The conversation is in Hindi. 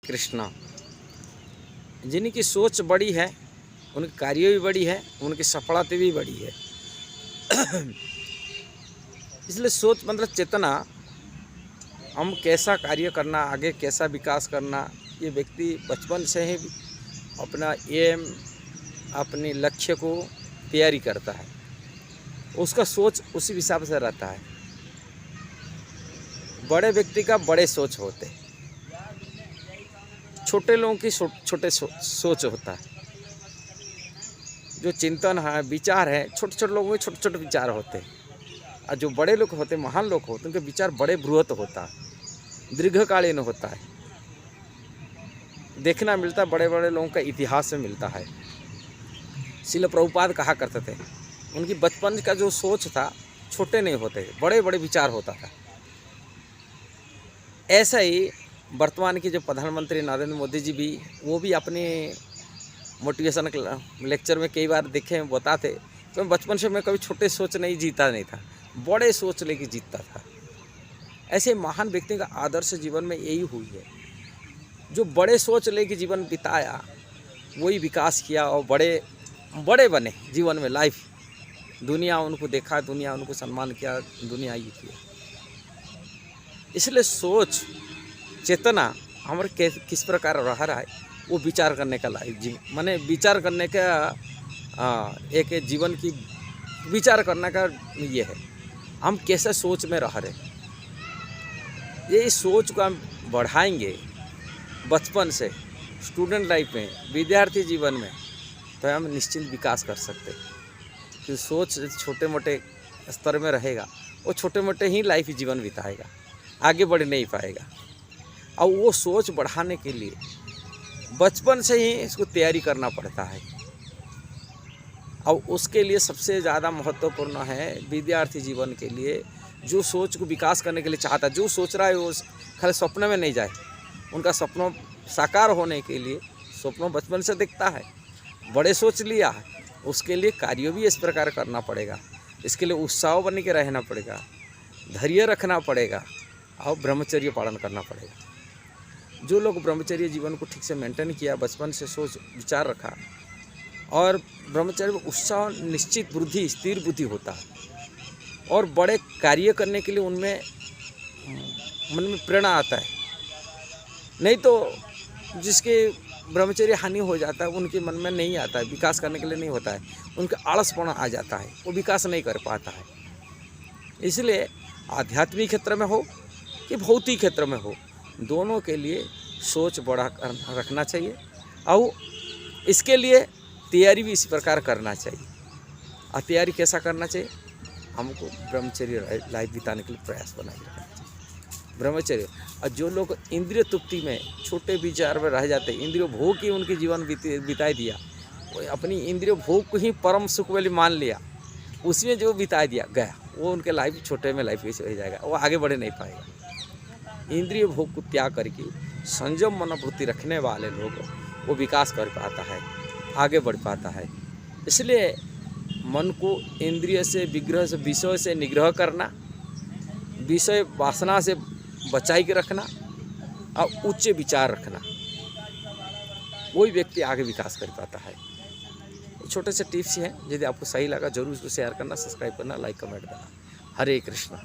कृष्णा। जिनकी सोच बड़ी है, उनके कार्य भी बड़ी है, उनकी सफलता भी बड़ी है। इसलिए सोच मतलब चेतना, हम कैसा कार्य करना, आगे कैसा विकास करना, ये व्यक्ति बचपन से ही अपना एम, अपने लक्ष्य को तैयारी करता है। उसका सोच उसी हिसाब से रहता है। बड़े व्यक्ति का बड़े सोच होते हैं, छोटे लोगों की छोटे सोच होता है। जो चिंतन है, विचार है, छोटे छोटे लोगों के छोटे छोटे विचार होते हैं। और जो बड़े लोग होते हैं, महान लोग होते हैं, उनके विचार बड़े बृहत होता है, दीर्घकालीन होता है। देखना मिलता है बड़े बड़े लोगों का इतिहास में मिलता है। श्रील प्रभुपाद कहा करते थे, उनकी बचपन का जो सोच था छोटे नहीं होते, बड़े बड़े विचार होता था। ऐसा ही वर्तमान के जो प्रधानमंत्री नरेंद्र मोदी जी भी, वो भी अपने मोटिवेशन लेक्चर में कई बार देखे बताते, तो बचपन से मैं कभी छोटे सोच नहीं जीता नहीं था, बड़े सोच लेके जीतता था। ऐसे महान व्यक्ति का आदर्श जीवन में यही हुई है। जो बड़े सोच लेके जीवन बिताया, वही विकास किया और बड़े बड़े बने जीवन में। लाइफ दुनिया उनको देखा, दुनिया उनको सम्मान किया, दुनिया ये किया। इसलिए सोच चेतना हमारे किस प्रकार रह रहा है, वो विचार करने का लाइफ माने विचार करने का एक जीवन की विचार करने का ये है, हम कैसे सोच में रह रहे। ये सोच को हम बढ़ाएंगे बचपन से, स्टूडेंट लाइफ में, विद्यार्थी जीवन में, तो हम निश्चित विकास कर सकते हैं। कि सोच छोटे मोटे स्तर में रहेगा, वो छोटे मोटे ही लाइफ जीवन बिताएगा, आगे बढ़ नहीं पाएगा। और वो सोच बढ़ाने के लिए बचपन से ही इसको तैयारी करना पड़ता है। और उसके लिए सबसे ज़्यादा महत्वपूर्ण है विद्यार्थी जीवन के लिए, जो सोच को विकास करने के लिए चाहता है, जो सोच रहा है वो खाली सपने में नहीं जाए। उनका सपनों साकार होने के लिए सपनों बचपन से दिखता है, बड़े सोच लिया है, उसके लिए कार्य भी इस प्रकार करना पड़ेगा। इसके लिए उत्साह बन के रहना पड़ेगा, धैर्य रखना पड़ेगा और ब्रह्मचर्य पालन करना पड़ेगा। जो लोग ब्रह्मचर्य जीवन को ठीक से मेंटेन किया, बचपन से सोच विचार रखा, और ब्रह्मचर्य में उत्साह, निश्चित बुद्धि, स्थिर बुद्धि होता है, और बड़े कार्य करने के लिए उनमें मन में प्रेरणा आता है। नहीं तो जिसके ब्रह्मचर्य हानि हो जाता है, उनके मन में नहीं आता है, विकास करने के लिए नहीं होता है, उनका आलसपना आ जाता है, वो विकास नहीं कर पाता है। इसलिए आध्यात्मिक क्षेत्र में हो कि भौतिक क्षेत्र में हो, दोनों के लिए सोच बड़ा रखना चाहिए, और इसके लिए तैयारी भी इसी प्रकार करना चाहिए। और तैयारी कैसा करना चाहिए, हमको ब्रह्मचर्य लाइफ बिताने के लिए प्रयास बनाए रखना चाहिए। ब्रह्मचर्य। और जो लोग इंद्रिय तृप्ति में, छोटे विचार में रह जाते, इंद्रिय भोग ही उनके जीवन बिता दिया, वो अपनी इंद्रिय भोग को ही परम सुख वाली मान लिया, उसमें जो बिता दिया गया, वो उनके लाइफ छोटे में लाइफ कैसे हो जाएगा, वो आगे बढ़ नहीं पाएगा। इंद्रिय भोग को त्याग करके संयम मनोवृत्ति रखने वाले लोग वो विकास कर पाता है, आगे बढ़ पाता है। इसलिए मन को इंद्रिय से, विग्रह से, विषय से निग्रह करना, विषय वासना से बचाई के रखना और उच्च विचार रखना, वही व्यक्ति आगे विकास कर पाता है। छोटे से टिप्स हैं, यदि आपको सही लगा जरूर उसको शेयर करना, सब्सक्राइब करना, लाइक कमेंट करना। हरे कृष्णा।